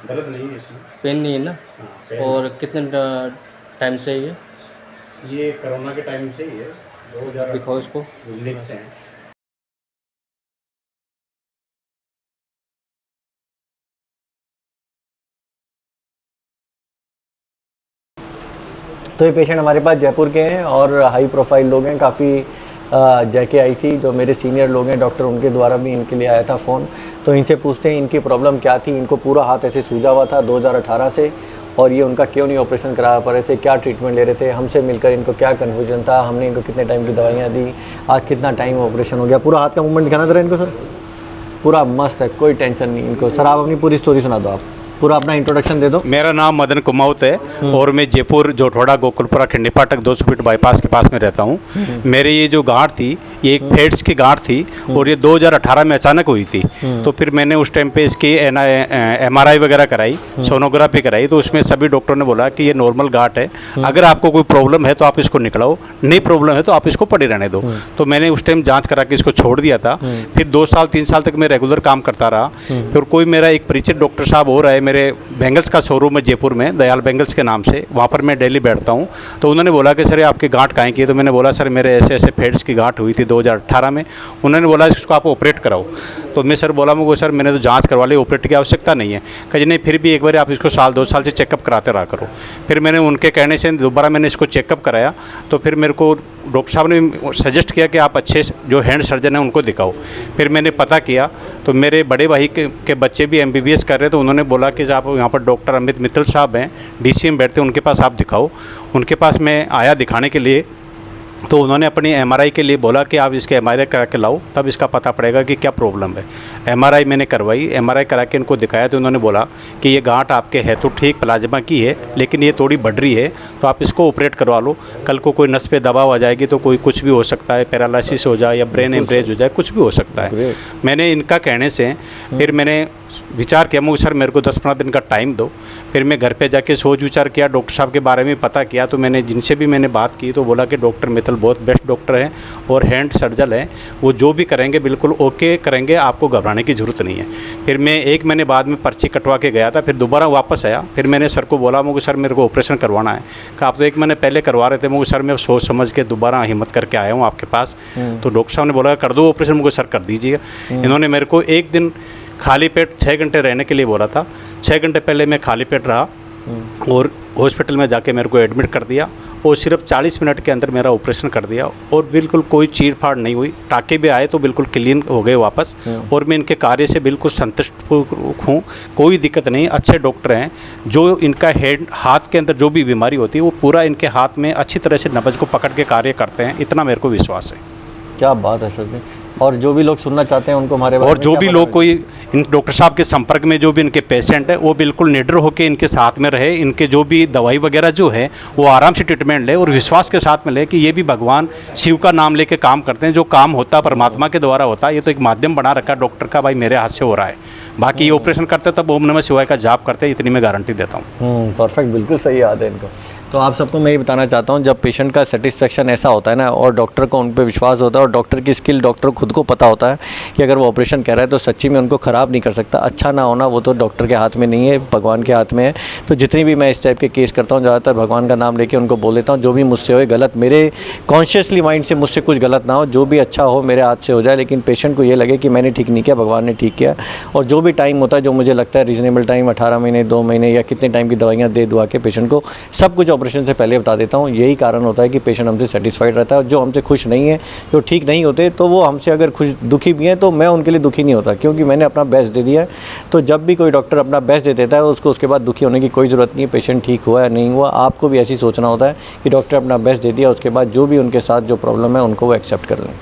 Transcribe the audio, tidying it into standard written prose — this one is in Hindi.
दर्द नहीं है इसमें। पेन नहीं है ना? हाँ, पेन और कितने टाइम से ये कोरोना के टाइम से ही है, 2019 दिखाओ इसको। से है। तो ये पेशेंट हमारे पास जयपुर के हैं और हाई प्रोफाइल लोग हैं, काफ़ी जैके आई थी, जो मेरे सीनियर लोग हैं डॉक्टर, उनके द्वारा भी इनके लिए आया था फ़ोन। तो इनसे पूछते हैं इनकी प्रॉब्लम क्या थी। इनको पूरा हाथ ऐसे सूजा हुआ था 2018 से, और ये उनका क्यों नहीं ऑपरेशन करा पा रहे थे, क्या ट्रीटमेंट ले रहे थे, हमसे मिलकर इनको क्या कन्फ्यूजन था, हमने इनको कितने टाइम की दवाइयाँ दी, आज कितना टाइम ऑपरेशन हो गया। पूरा हाथ का मूवमेंट दिखाना जरा इनको सर, पूरा मस्त है, कोई टेंशन नहीं इनको। सर आप अपनी पूरी स्टोरी सुना दो, आप पूरा अपना इंट्रोडक्शन दे दो। मेरा नाम मदन कुमाऊत है और मैं जयपुर जोठवाड़ा गोकुलपुरा खंडी फाटक 200 फीट बाईपास के पास में रहता हूँ। मेरी ये जो गांठ थी ये एक फेड्स की गांठ थी और ये 2018 में अचानक हुई थी। तो फिर मैंने उस टाइम पे इसकी MRI वगैरह कराई, सोनोग्राफी कराई, तो उसमें सभी डॉक्टरों ने बोला कि ये नॉर्मल गांठ है, अगर आपको कोई प्रॉब्लम है तो आप इसको निकलाओ, नहीं प्रॉब्लम है तो आप इसको पड़े रहने दो। तो मैंने उस टाइम जाँच करा के इसको छोड़ दिया था। फिर 2 साल 3 साल तक मैं रेगुलर काम करता रहा। फिर कोई मेरा एक परिचित डॉक्टर साहब हो रहा है, मेरे बैंगल्स का शोरूम है जयपुर में, दयाल बैंगल्स के नाम से, वहाँ पर मैं डेली बैठता हूँ। तो उन्होंने बोला कि सर ये आपकी गांठ काहे की है? तो मैंने बोला सर मेरे ऐसे ऐसे फेड्स की गांठ हुई थी 2018 में। उन्होंने बोला इसको आप ऑपरेट कराओ। तो मैं सर बोला मुझे सर मैंने तो जांच करवा ली, ऑपरेट की आवश्यकता नहीं है। कहीं नहीं, फिर भी एक बार आप इसको साल 2 साल से चेकअप कराते रहा करो। फिर मैंने उनके कहने से दोबारा मैंने इसको चेकअप कराया। तो फिर मेरे को डॉक्टर साहब ने सजेस्ट किया कि आप अच्छे जो हैंड सर्जन हैं उनको दिखाओ। फिर मैंने पता किया तो मेरे बड़े भाई के बच्चे भी MBBS कर रहे, तो उन्होंने बोला कि आप यहाँ पर डॉक्टर अमित मित्तल साहब हैं, DCM बैठते हैं, उनके पास आप दिखाओ। उनके पास मैं आया दिखाने के लिए, तो उन्होंने अपनी MRI के लिए बोला कि आप इसके MRI करा के लाओ, तब इसका पता पड़ेगा कि क्या प्रॉब्लम है। MRI मैंने करवाई, MRI करा के इनको दिखाया तो उन्होंने बोला कि ये गांठ आपके है तो ठीक प्लाज्मा की है, लेकिन ये थोड़ी बढ़ रही है, तो आप इसको ऑपरेट करवा लो। कल को कोई नस पे दबाव आ जाएगी तो कोई कुछ भी हो सकता है, पैरालिसिस हो जाए या ब्रेन हेमरेज हो जाए, कुछ भी हो सकता है। मैंने इनका कहने से फिर मैंने विचार किया, मुझे सर मेरे को 10-15 दिन का टाइम दो। फिर मैं घर पे जाके सोच विचार किया, डॉक्टर साहब के बारे में पता किया। तो मैंने जिनसे भी मैंने बात की तो बोला कि डॉक्टर मित्तल बहुत बेस्ट डॉक्टर हैं और हैंड सर्जन हैं, वो जो भी करेंगे बिल्कुल ओके करेंगे, आपको घबराने की ज़रूरत नहीं है। फिर मैं 1 महीने बाद में पर्ची कटवा के गया था, फिर दोबारा वापस आया। फिर मैंने सर को बोला मुझे सर मेरे को ऑपरेशन करवाना है। कहा आप तो 1 महीने पहले करवा रहे थे। मुझे सर मैं सोच समझ के दोबारा हिम्मत करके आया हूँ आपके पास। तो डॉक्टर साहब ने बोला कर दो ऑपरेशन, मुझे सर कर दीजिएगा। इन्होंने मेरे को 1 दिन खाली पेट 6 घंटे रहने के लिए बोला था। 6 घंटे पहले मैं खाली पेट रहा और हॉस्पिटल में जाके मेरे को एडमिट कर दिया और सिर्फ 40 मिनट के अंदर मेरा ऑपरेशन कर दिया और बिल्कुल कोई चीर फाड़ नहीं हुई। टाँके भी आए तो बिल्कुल क्लीन हो गए वापस। और मैं इनके कार्य से बिल्कुल संतुष्ट हूँ, कोई दिक्कत नहीं। अच्छे डॉक्टर हैं, जो इनका हाथ के अंदर जो भी बीमारी होती है वो पूरा इनके हाथ में अच्छी तरह से नब्ज को पकड़ के कार्य करते हैं, इतना मेरे को विश्वास है। क्या बात है सर जी। और जो भी लोग सुनना चाहते हैं उनको हमारे बारे और में जो भी लोग कोई इन डॉक्टर साहब के संपर्क में जो भी इनके पेशेंट है वो बिल्कुल निडर होकर इनके साथ में रहे। इनके जो भी दवाई वगैरह जो है वो आराम से ट्रीटमेंट ले और विश्वास के साथ में ले कि ये भी भगवान शिव का नाम लेके काम करते हैं। जो काम होता है परमात्मा के द्वारा होता है, ये तो एक माध्यम बना रखा है डॉक्टर का, भाई मेरे हाथ से हो रहा है। बाकी ये ऑपरेशन करते तब ओम नमः शिवाय का जाप करते हैं, इतनी मैं गारंटी देता हूँ। परफेक्ट, बिल्कुल सही याद है इनको। तो आप सबको मैं ये बताना चाहता हूँ, जब पेशेंट का सेटिस्फेक्शन ऐसा होता है ना और डॉक्टर को उन पर विश्वास होता है और डॉक्टर की स्किल डॉक्टर खुद को पता होता है कि अगर वो ऑपरेशन कर रहा है तो सच्ची में उनको ख़राब नहीं कर सकता। अच्छा ना होना वो तो डॉक्टर के हाथ में नहीं है, भगवान के हाथ में है। तो जितनी भी मैं इस टाइप के केस करता हूँ ज़्यादातर भगवान का नाम लेके उनको बोल देता हूँ, जो भी मुझसे हो गलत, मेरे कॉन्शियसली माइंड से मुझसे कुछ गलत ना हो, जो भी अच्छा हो मेरे हाथ से हो जाए, लेकिन पेशेंट को ये लगे कि मैंने ठीक नहीं किया, भगवान ने ठीक किया। और जो भी टाइम होता है, जो मुझे लगता है रीज़नेबल टाइम 18 महीने 2 महीने या कितने टाइम की दवाइयाँ दे दुआ के पेशेंट को सब कुछ ऑपरेशन से पहले बता देता हूँ। यही कारण होता है कि पेशेंट हमसे सेटिस्फाइड रहता है। जो हमसे खुश नहीं है, जो ठीक नहीं होते, तो वो हमसे अगर खुश दुखी भी हैं तो मैं उनके लिए दुखी नहीं होता, क्योंकि मैंने अपना बेस्ट दे दिया है। तो जब भी कोई डॉक्टर अपना बेस्ट दे देता है उसको उसके बाद दुखी होने की कोई ज़रूरत नहीं है। पेशेंट ठीक हुआ या नहीं हुआ, आपको भी ऐसी सोचना होता है कि डॉक्टर अपना बेस्ट दे दिया, उसके बाद जो भी उनके साथ जो प्रॉब्लम है उनको वो एक्सेप्ट कर लें।